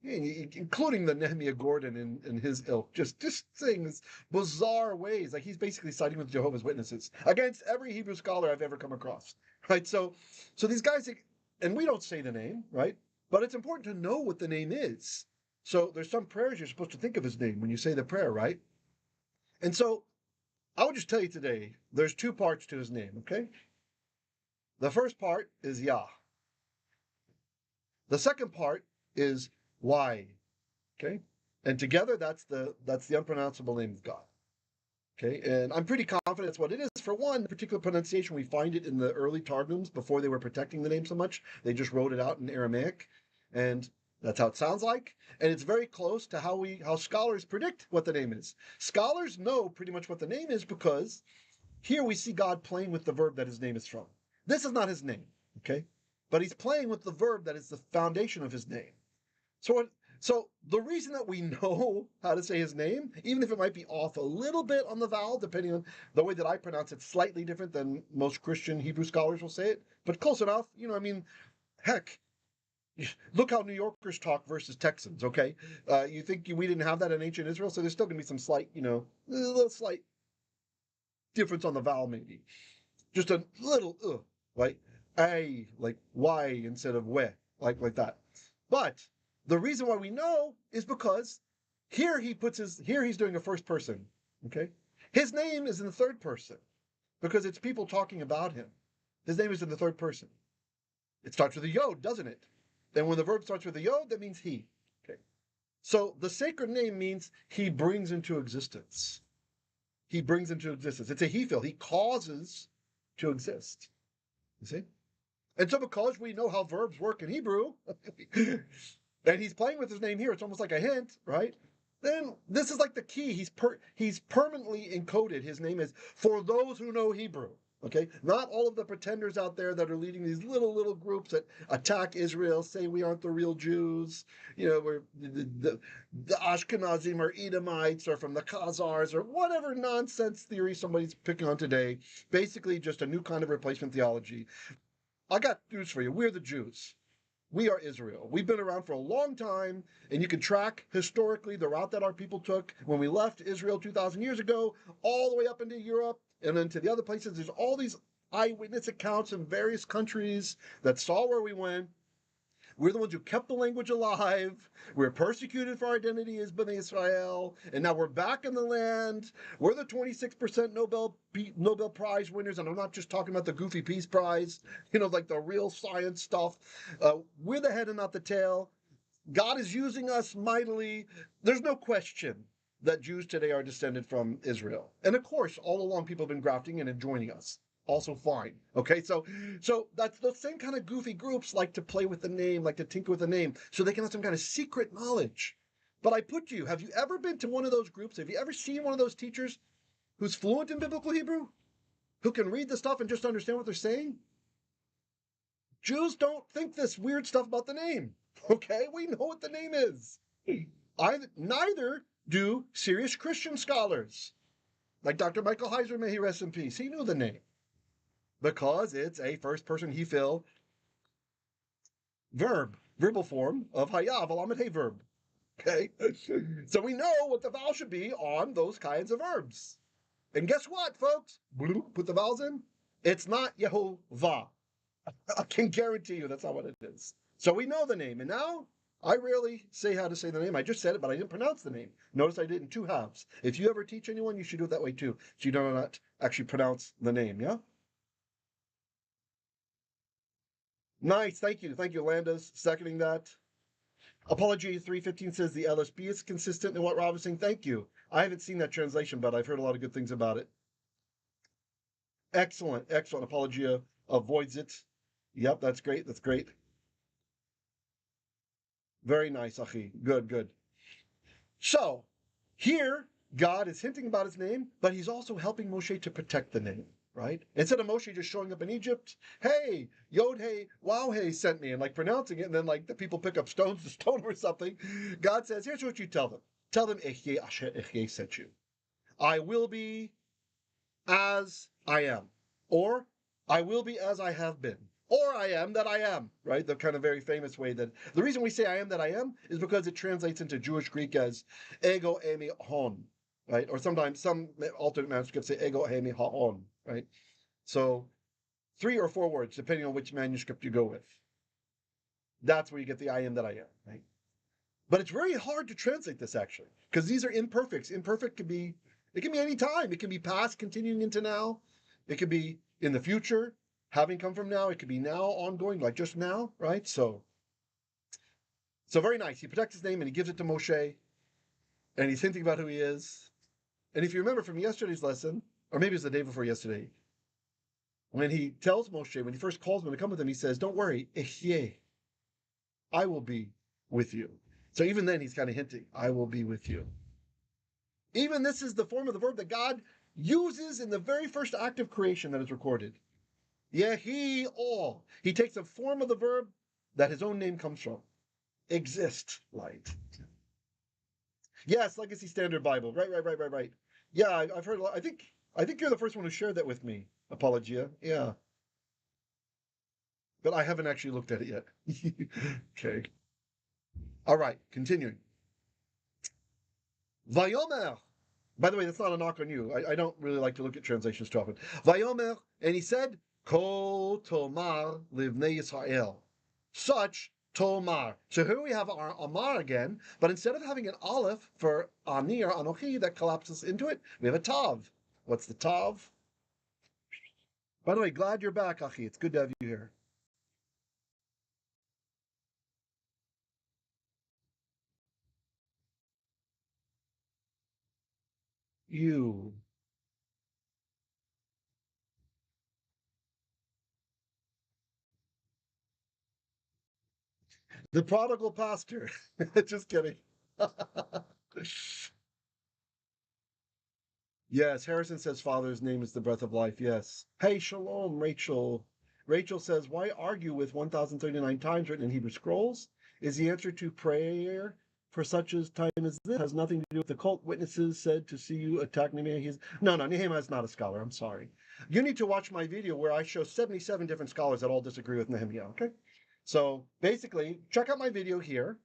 Speaker 1: Including the Nehemiah Gordon and his ilk, just saying this bizarre ways, like he's basically siding with Jehovah's Witnesses against every Hebrew scholar I've ever come across, right? So these guys, and we don't say the name, right? But it's important to know what the name is. So there's some prayers you're supposed to think of his name when you say the prayer, right? And so I would just tell you today, there's two parts to his name, okay? The first part is Yah. The second part is why, okay? And together, that's the unpronounceable name of God, okay? And I'm pretty confident that's what it is. For one, the particular pronunciation, we find it in the early Targums before they were protecting the name so much. They just wrote it out in Aramaic, and that's how it sounds like. And it's very close to how scholars predict what the name is. Scholars know pretty much what the name is because here we see God playing with the verb that his name is from. This is not his name, okay? But he's playing with the verb that is the foundation of his name. So the reason that we know how to say his name, even if it might be off a little bit on the vowel, depending on the way that I pronounce it, slightly different than most Christian Hebrew scholars will say it, but close enough. Heck, look how New Yorkers talk versus Texans, okay? You think we didn't have that in ancient Israel, so there's still going to be some slight, a little slight difference on the vowel maybe. Just a little, like a, like y instead of we, like that. But the reason why we know is because here he's doing a first person, okay? His name is in the third person because it's people talking about him. His name is in the third person. It starts with a yod, doesn't it? And when the verb starts with a yod, that means he, okay? So the sacred name means he brings into existence. He brings into existence. It's a he feel. He causes to exist. You see? And so because we know how verbs work in Hebrew, and he's playing with his name here, it's almost like a hint, right? Then this is like the key. He's permanently encoded. His name is for those who know Hebrew. Okay, not all of the pretenders out there that are leading these little groups that attack Israel, say we aren't the real Jews. You know, we're the Ashkenazim or Edomites or from the Khazars or whatever nonsense theory somebody's picking on today. Basically, just a new kind of replacement theology. I got news for you. We're the Jews. We are Israel. We've been around for a long time, and you can track historically the route that our people took when we left Israel 2,000 years ago, all the way up into Europe and then to the other places. There's all these eyewitness accounts in various countries that saw where we went. We're the ones who kept the language alive. We're persecuted for our identity as Bnei Israel, and now we're back in the land. We're the 26% Nobel Prize winners, and I'm not just talking about the goofy Peace Prize, you know, like the real science stuff. We're the head and not the tail. God is using us mightily. There's no question that Jews today are descended from Israel. And of course, all along people have been grafting and joining us. Also fine. Okay, so that's the same kind of goofy groups like to play with the name, like to tinker with the name, so they can have some kind of secret knowledge. But I put to you, have you ever been to one of those groups? Have you ever seen one of those teachers who's fluent in biblical Hebrew? Who can read the stuff and just understand what they're saying? Jews don't think this weird stuff about the name. Okay, we know what the name is. Neither do serious Christian scholars. Like Dr. Michael Heiser, may he rest in peace. He knew the name. Because it's a first-person he fill verbal form of hayav alamet verb. Okay, so we know what the vowel should be on those kinds of verbs. And guess what, folks? Put the vowels in. It's not Yehovah. I can guarantee you that's not what it is. So we know the name, and now I rarely say how to say the name. I just said it, but I didn't pronounce the name. Notice I did in two halves. If you ever teach anyone, you should do it that way too, so you do not actually pronounce the name. Yeah. Nice, thank you, Landis, seconding that. Apology 315 says the LSB is consistent in what Rob is saying. Thank you. I haven't seen that translation, but I've heard a lot of good things about it. Excellent. Apologia avoids it. Yep, that's great. Very nice, Achi. Good. So, here, God is hinting about his name, but he's also helping Moshe to protect the name. Right? Instead of Moshe just showing up in Egypt, hey, Yod-Hey, Wow-Hey sent me, and like pronouncing it, and then like the people pick up stones to stone or something. God says, here's what you tell them. Tell them, Echye Asher Echye sent you. I will be as I am. Or, I will be as I have been. Or I am that I am, right? The kind of very famous way that, the reason we say I am that I am is because it translates into Jewish Greek as ego emi hon, right? Or sometimes some alternate manuscripts say ego emi ha'on, right? So 3 or 4 words, depending on which manuscript you go with. That's where you get the I am that I am, right? But it's very hard to translate this actually, because these are imperfects. Imperfect can be any time. It can be past continuing into now. It could be in the future, having come from now. It could be now ongoing, like just now, right? So very nice. He protects his name and he gives it to Moshe, and he's hinting about who he is. And if you remember from yesterday's lesson, or maybe it's the day before yesterday, when he tells Moshe, when he first calls him to come with him, he says, don't worry, Echye, I will be with you. So even then he's kind of hinting, I will be with you. Even this is the form of the verb that God uses in the very first act of creation that is recorded. Yehi all. He takes a form of the verb that his own name comes from. Exist, light. Yes, Legacy Standard Bible. Right. Yeah, I've heard a lot. I think you're the first one who shared that with me, Apologia. Yeah. But I haven't actually looked at it yet. Okay. All right, continuing. Vayomer. By the way, that's not a knock on you. I don't really like to look at translations too often. Vayomer, and he said, Ko tomar livnei Yisrael. Such tomar. So here we have our amar again, but instead of having an aleph for ani or Anokhi that collapses into it, we have a tav. What's the tav? By the way, glad you're back, Achi. It's good to have you here. you. The prodigal pastor. Just kidding. Yes, Harrison says Father's name is the breath of life. Yes. Hey, shalom, Rachel. Rachel says, why argue with 1,039 times written in Hebrew scrolls? Is the answer to prayer for such a time as this? It has nothing to do with the cult witnesses said to see you attack Nehemiah. No, Nehemiah is not a scholar. I'm sorry. You need to watch my video where I show 77 different scholars that all disagree with Nehemiah, okay? So basically, check out my video here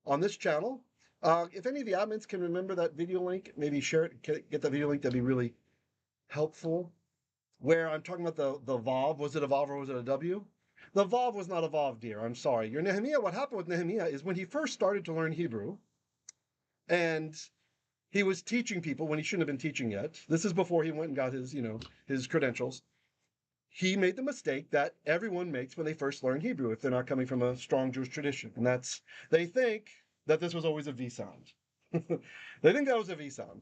Speaker 1: on this channel. If any of the admins can remember that video link, maybe share it, get that video link, that'd be really helpful. Where I'm talking about the vav, was it a vav or was it a w? The vav was not a vav, dear, I'm sorry. Your Nehemiah, what happened with Nehemiah is when he first started to learn Hebrew, and he was teaching people when he shouldn't have been teaching yet. This is before he went and got his, his credentials. He made the mistake that everyone makes when they first learn Hebrew, if they're not coming from a strong Jewish tradition. And that's, they think that this was always a V sound. They think that was a V sound.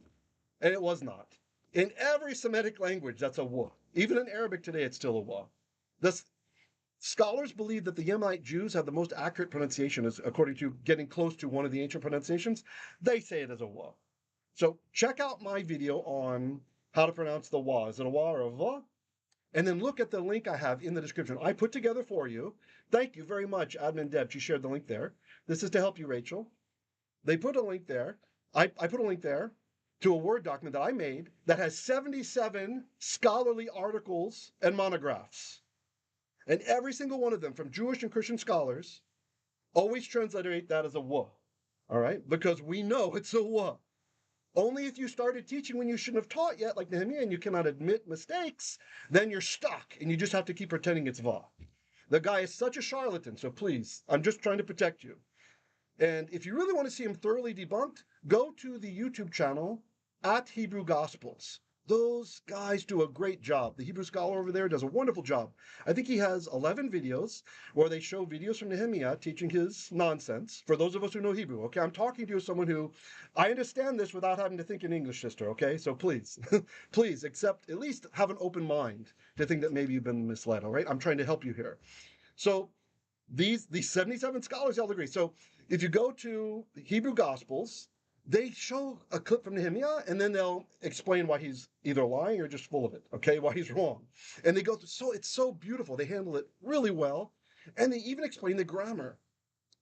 Speaker 1: And it was not. In every Semitic language, that's a W. Even in Arabic today, it's still a W. The scholars believe that the Yemenite Jews have the most accurate pronunciation, as according to getting close to one of the ancient pronunciations. They say it as a W. So check out my video on how to pronounce the W. Is it a W or a V? And then look at the link I have in the description. I put together for you. Thank you very much, Admin Deb. She shared the link there. This is to help you, Rachel. They put a link there. I put a link there to a Word document that I made that has 77 scholarly articles and monographs. And every single one of them, from Jewish and Christian scholars, always transliterate that as a W. All right? Because we know it's a W. Only if you started teaching when you shouldn't have taught yet, like Nehemiah, and you cannot admit mistakes, then you're stuck, and you just have to keep pretending it's Va. The guy is such a charlatan, so please, I'm just trying to protect you. And if you really want to see him thoroughly debunked, go to the YouTube channel at Hebrew Gospels. Those guys do a great job. The Hebrew scholar over there does a wonderful job. I think he has 11 videos where they show videos from Nehemiah teaching his nonsense. For those of us who know Hebrew, okay? I'm talking to you as someone who, I understand this without having to think in English, sister, okay? So please, please accept, at least have an open mind to think that maybe you've been misled, all right? I'm trying to help you here. So these 77 scholars all agree. So if you go to Hebrew Gospels, they show a clip from Nehemiah, and then they'll explain why he's either lying or just full of it, okay, why he's wrong. And they go through, so it's so beautiful. They handle it really well, and they even explain the grammar.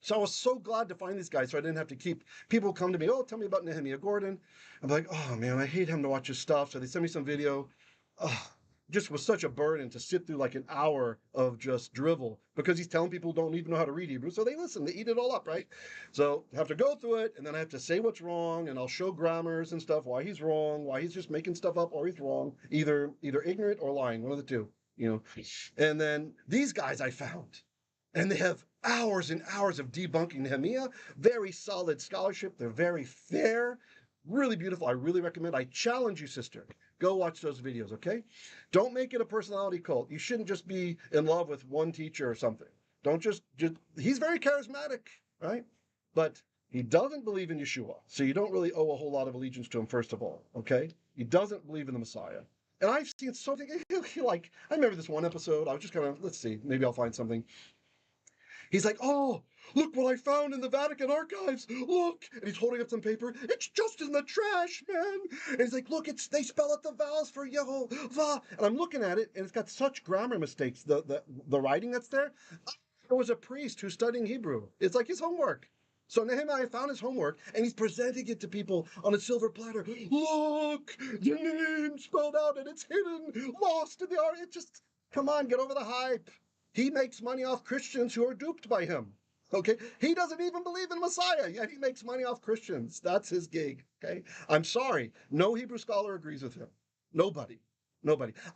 Speaker 1: So I was so glad to find these guys, so I didn't have to keep, people come to me, oh, tell me about Nehemiah Gordon. I'm like, oh, man, I hate having to watch his stuff. So they send me some video. Oh, just was such a burden to sit through like an hour of just drivel because he's telling people who don't even know how to read Hebrew. So they listen, they eat it all up, right? So I have to go through it, and then I have to say what's wrong, and I'll show grammars and stuff, why he's wrong, why he's just making stuff up, or he's wrong, either ignorant or lying, one of the two, And then these guys I found, and they have hours and hours of debunking Nehemiah, very solid scholarship. They're very fair, really beautiful. I really recommend. I challenge you, sister. Go watch those videos, okay? Don't make it a personality cult. You shouldn't just be in love with one teacher or something. Don't just he's very charismatic, right? But he doesn't believe in Yeshua, so you don't really owe a whole lot of allegiance to him, first of all, okay? He doesn't believe in the Messiah. And I've seen so many, like, I remember this one episode, I was just kind of, let's see, maybe I'll find something. He's like, oh, look what I found in the Vatican archives. Look. And he's holding up some paper. It's just in the trash, man. And he's like, look, they spell out the vowels for Yehovah. And I'm looking at it, and it's got such grammar mistakes. The writing that's there. There was a priest who's studying Hebrew. It's like his homework. So Nehemiah found his homework, and he's presenting it to people on a silver platter. Look, the name spelled out, and it's hidden, lost in the art. It just, come on, get over the hype. He makes money off Christians who are duped by him. Okay? He doesn't even believe in Messiah, yet he makes money off Christians. That's his gig. Okay? I'm sorry. No Hebrew scholar agrees with him. Nobody.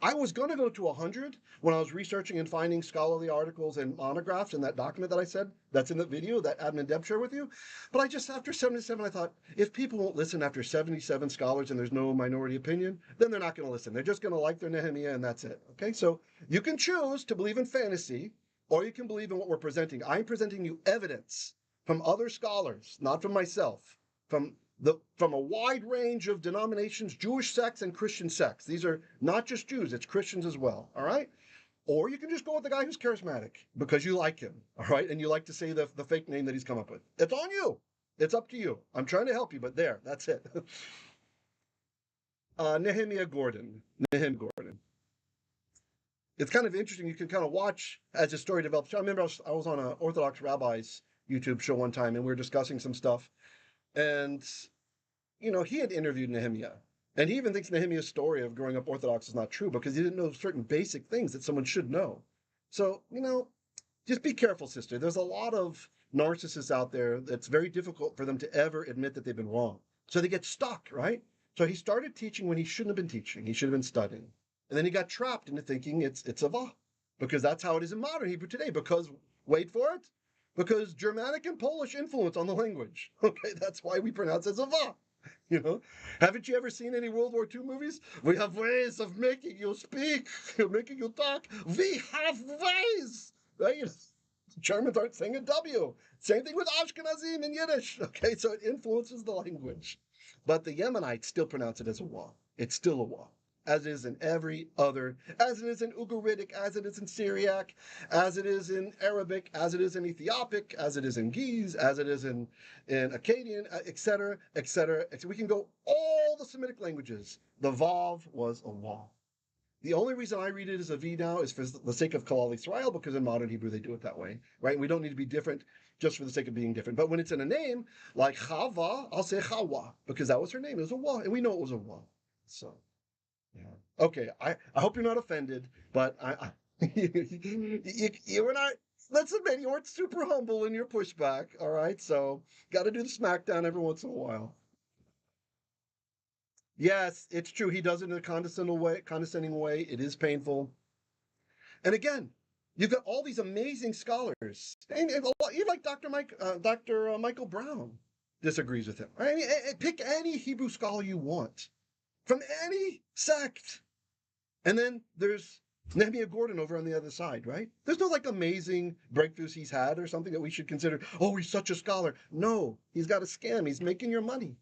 Speaker 1: I was going to go to 100 when I was researching and finding scholarly articles and monographs in that document that I said, that's in the video that Admin Deb shared with you. But I just, after 77, I thought, if people won't listen after 77 scholars and there's no minority opinion, then they're not going to listen. They're just going to like their Nehemiah and that's it. Okay, so you can choose to believe in fantasy or you can believe in what we're presenting. I'm presenting you evidence from other scholars, not from myself, from from a wide range of denominations, Jewish sects and Christian sects. These are not just Jews, it's Christians as well, all right? Or you can just go with the guy who's charismatic because you like him, all right? And you like to say the fake name that he's come up with. It's on you. It's up to you. I'm trying to help you, but there, that's it. Nehemiah Gordon. It's kind of interesting. You can kind of watch as the story develops. I remember I was on an Orthodox rabbi's YouTube show one time, and we were discussing some stuff. And, he had interviewed Nehemiah. And he even thinks Nehemiah's story of growing up Orthodox is not true because he didn't know certain basic things that someone should know. So, just be careful, sister. There's a lot of narcissists out there that's very difficult for them to ever admit that they've been wrong. So they get stuck, right? So he started teaching when he shouldn't have been teaching. He should have been studying. And then he got trapped into thinking it's ava, because that's how it is in modern Hebrew today. Because, wait for it, because Germanic and Polish influence on the language. Okay, that's why we pronounce it as ava. Haven't you ever seen any World War II movies? We have ways of making you speak, making you talk. We have ways, right? Germans aren't saying a W. Same thing with Ashkenazim in Yiddish. Okay, so it influences the language. But the Yemenites still pronounce it as a wa. It's still a wa, as it is in every other, as it is in Ugaritic, as it is in Syriac, as it is in Arabic, as it is in Ethiopic, as it is in Ge'ez, as it is in Akkadian, etc., etc. We can go all the Semitic languages. The Vav was a wa. The only reason I read it as a V now is for the sake of Kalal Israel, because in modern Hebrew they do it that way, right? We don't need to be different just for the sake of being different. But when it's in a name, like Chava, I'll say Chawa, because that was her name. It was a wa, and we know it was a wa. So, yeah. Okay, I hope you're not offended, but you were not, let's admit, you weren't super humble in your pushback, all right? So, got to do the smackdown every once in a while. Yes, it's true. He does it in a condescending way. It is painful. And again, you've got all these amazing scholars, and even like Dr. Michael Brown disagrees with him. I mean, pick any Hebrew scholar you want from any sect, and then there's Nehemiah Gordon over on the other side, right? There's no like amazing breakthroughs he's had or something that we should consider. Oh, he's such a scholar. No, he's got a scam. He's making your money.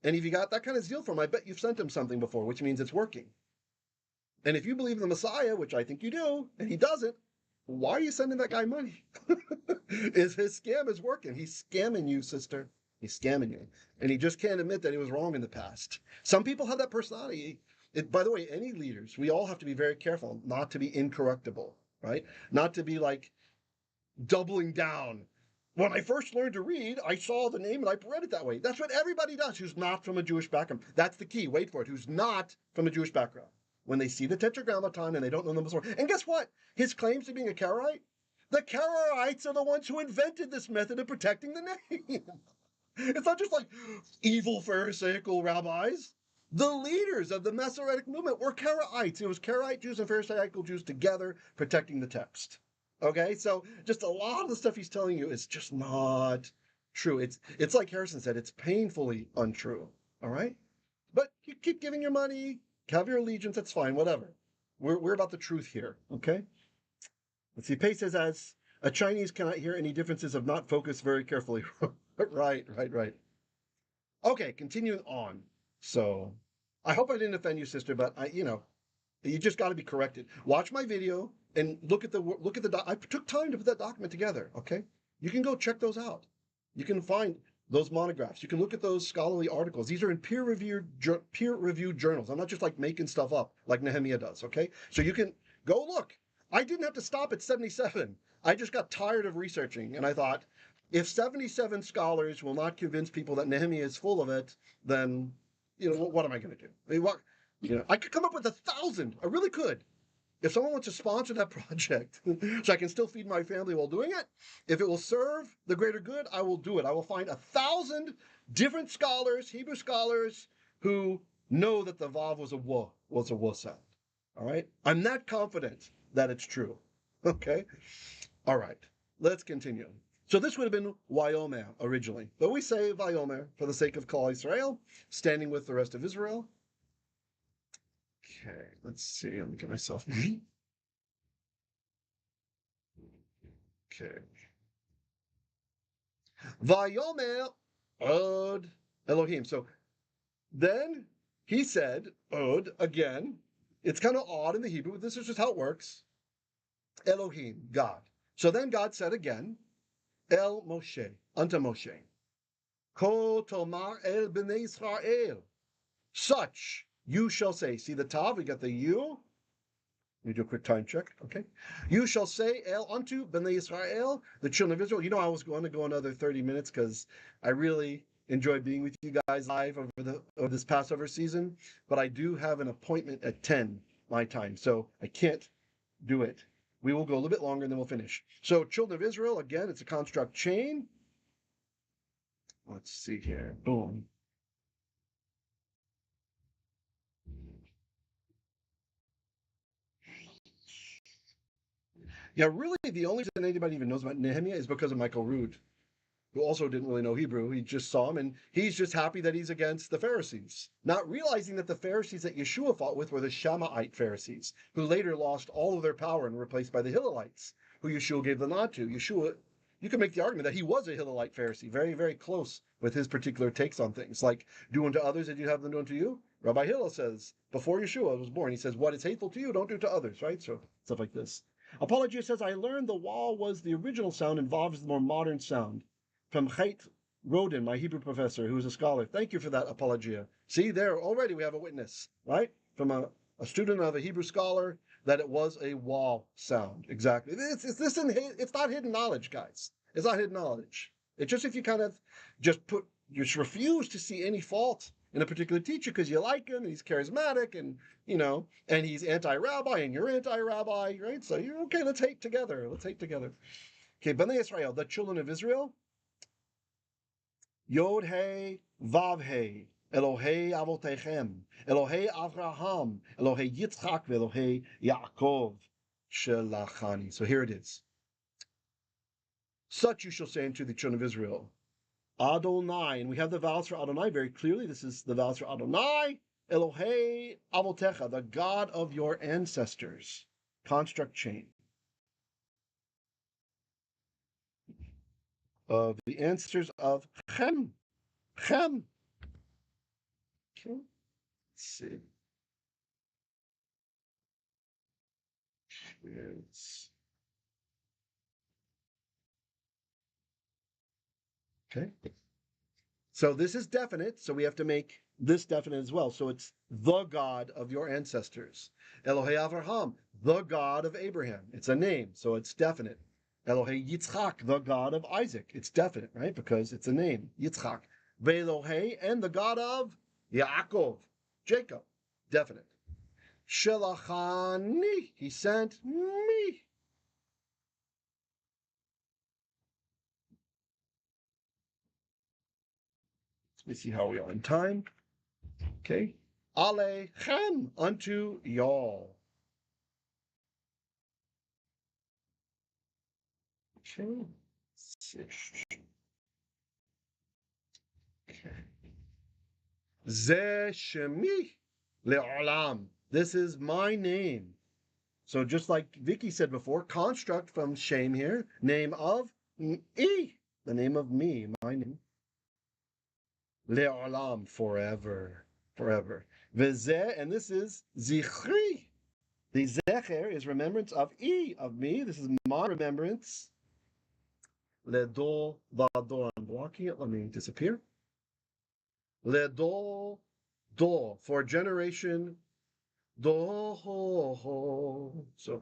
Speaker 1: And if you got that kind of zeal for him, I bet you've sent him something before, which means it's working. And if you believe in the Messiah, which I think you do, and he doesn't, why are you sending that guy money? His scam is working. He's scamming you, sister. He's scamming you. And he just can't admit that he was wrong in the past. Some people have that personality. By the way, any leaders, we all have to be very careful not to be incorruptible, right? Not to be like doubling down. When I first learned to read, I saw the name and I read it that way. That's what everybody does who's not from a Jewish background. That's the key. Wait for it. Who's not from a Jewish background. When they see the Tetragrammaton and they don't know the Messiah. And guess what? His claims to being a Karaite? The Karaites are the ones who invented this method of protecting the name. It's not just like evil Pharisaical rabbis. The leaders of the Masoretic movement were Karaites. It was Karaite Jews and Pharisaical Jews together protecting the text. Okay, so just a lot of the stuff he's telling you is just not true. It's like Harrison said, it's painfully untrue. All right, but you keep giving your money, have your allegiance. That's fine. Whatever. We're about the truth here. Okay. Let's see. Pei says, as a Chinese cannot hear any differences of not focused very carefully. Right. Okay, continuing on. So, I hope I didn't offend you, sister, but you just got to be corrected. Watch my video and look at the. I took time to put that document together. Okay, you can go check those out. You can find those monographs. You can look at those scholarly articles. These are in peer-reviewed journals. I'm not just like making stuff up like Nehemiah does. Okay, so you can go look. I didn't have to stop at 77. I just got tired of researching, and I thought, if 77 scholars will not convince people that Nehemiah is full of it, then what am I going to do? I mean, I could come up with 1,000. I really could. If someone wants to sponsor that project, so I can still feed my family while doing it, if it will serve the greater good, I will do it. I will find 1,000 different scholars, Hebrew scholars, who know that the Vav was a wa sound. All right? I'm not confident that it's true. Okay? All right. Let's continue. So this would have been Vayomer originally. But we say Vayomer for the sake of Kol Israel, standing with the rest of Israel. Okay, let's see. Let me get myself. Okay. Vayomer od Elohim. So then he said, Od, again. It's kind of odd in the Hebrew, but this is just how it works. Elohim, God. So then God said again, El Moshe, unto Moshe, Ko tomar el bnei Israel. Such you shall say. See the tav, we got the you. Let me do a quick time check. Okay. You shall say El unto bnei Israel, the children of Israel. You know, I was going to go another 30 minutes because I really enjoy being with you guys live over this Passover season, but I do have an appointment at 10 my time, so I can't do it. We will go a little bit longer and then we'll finish. So children of Israel, again, it's a construct chain. Let's see here. Boom. Yeah, really, the only reason anybody even knows about Nehemiah is because of Michael Rood, who also didn't really know Hebrew. He just saw him, and he's just happy that he's against the Pharisees, not realizing that the Pharisees that Yeshua fought with were the Shammite Pharisees, who later lost all of their power and were replaced by the Hillelites, who Yeshua gave the nod to. Yeshua, you can make the argument that he was a Hillelite Pharisee, very, very close with his particular takes on things, like do unto others as you have them do unto you. Rabbi Hillel says, before Yeshua was born, he says, what is hateful to you, don't do to others, right? So stuff like this. Apologia says, I learned the wall was the original sound, involves the more modern sound. From Chait Rodin, my Hebrew professor, who is a scholar. Thank you for that apologia. See, there already we have a witness, right? From a student of a Hebrew scholar, that it was a wall sound. Exactly. It's not hidden knowledge, guys. It's not hidden knowledge. It's just if you kind of just refuse to see any fault in a particular teacher because you like him, and he's charismatic, and and he's anti-rabbi, and you're anti-rabbi, right? So you're okay. Let's hate together. Let's hate together. Okay, Bnei Israel, the children of Israel. Yod He Vav He, Elohei avoteikhem, Elohei Avraham, Elohei Yitzchak, Elohei Yaakov, shelachani. So here it is. Such you shall say unto the children of Israel, Adonai, and we have the vowels for Adonai very clearly. This is the vowels for Adonai, Elohei avotecha, the God of your ancestors. Construct chain. Of the ancestors of Chem. Chem. Okay. Let's see. Yes. Okay. So this is definite, so we have to make this definite as well. So it's the God of your ancestors. Elohei Avraham, the God of Abraham. It's a name, so it's definite. Elohei Yitzchak, the God of Isaac. It's definite, right? Because it's a name, Yitzchak. Ve'Elohei, and the God of Yaakov, Jacob. Definite. Shelachani, he sent me. Let me see how we are in time. Okay. Alechem, unto y'all. Okay. Ze shemi le'olam. This is my name. So just like Vicky said before, construct from shame here, name of me, the name of me, my name. Le'olam, forever, forever. Veze, and this is zichri. The zecher is remembrance of of me. This is my remembrance. Ledor vador. I'm blocking it. Let me disappear. Ledor do, for generation. Do. So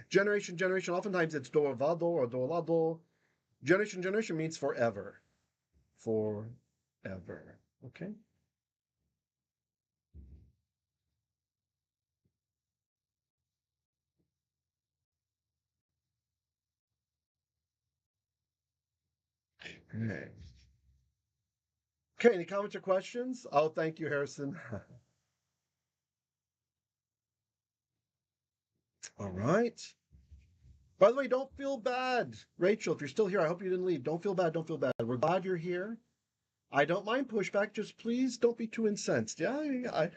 Speaker 1: generation, generation. Oftentimes it's do vador or do lado. Generation, generation means forever. Forever. Okay. Okay. Okay, any comments or questions? Oh, thank you, Harrison. All right. By the way, don't feel bad. Rachel, if you're still here, I hope you didn't leave. Don't feel bad. Don't feel bad. We're glad you're here. I don't mind pushback. Just please don't be too incensed. Yeah,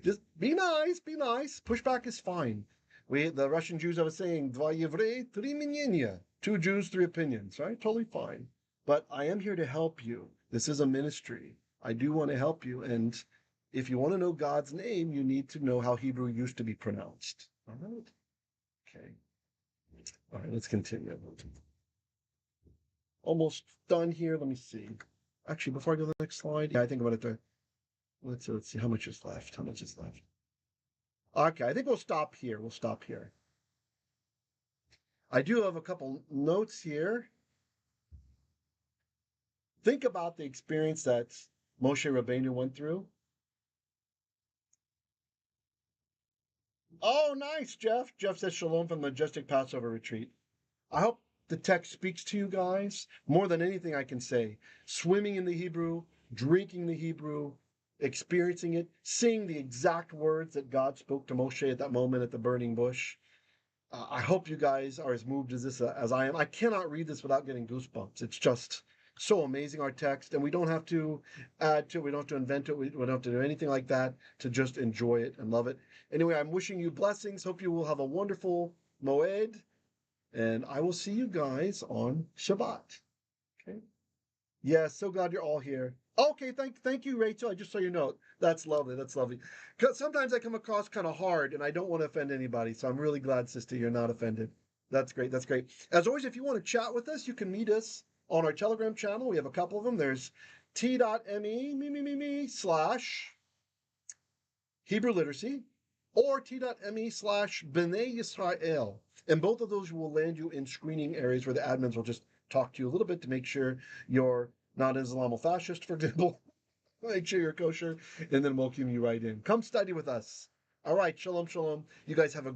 Speaker 1: just be nice. Be nice. Pushback is fine. The Russian Jews have a saying, 2 Jews, 3 opinions, right? Totally fine. but I am here to help you. This is a ministry. I do want to help you. And if you want to know God's name, you need to know how Hebrew used to be pronounced. All right? Okay. All right, let's continue. Almost done here. Let me see. Actually, before I go to the next slide, I think I'm going to let's see how much is left. How much is left? Okay, I think we'll stop here. We'll stop here. I do have a couple notes here. Think about the experience that Moshe Rabbeinu went through. Oh, nice, Jeff. Jeff says shalom from the Majestic Passover Retreat. I hope the text speaks to you guys more than anything I can say. Swimming in the Hebrew, drinking the Hebrew, experiencing it, seeing the exact words that God spoke to Moshe at that moment at the burning bush. I hope you guys are as moved as this as I am. I cannot read this without getting goosebumps. It's just so amazing, our text, and we don't have to add to it. We don't have to invent it. We don't have to do anything like that to just enjoy it and love it. Anyway, I'm wishing you blessings. Hope you will have a wonderful Moed, and I will see you guys on Shabbat. Okay. Yes, so glad you're all here. Okay, thank you, Rachel. I just saw your note. That's lovely. That's lovely. Because sometimes I come across kind of hard, and I don't want to offend anybody. So I'm really glad, sister, you're not offended. That's great. That's great. As always, if you want to chat with us, you can meet us on our Telegram channel. We have a couple of them. There's t.me / Hebrew Literacy or t.me / B'nai Yisrael. And both of those will land you in screening areas where the admins will just talk to you a little bit to make sure you're not Islamofascist, for example. Make sure you're kosher, and then we'll welcome you right in. Come study with us. All right, shalom, shalom. You guys have a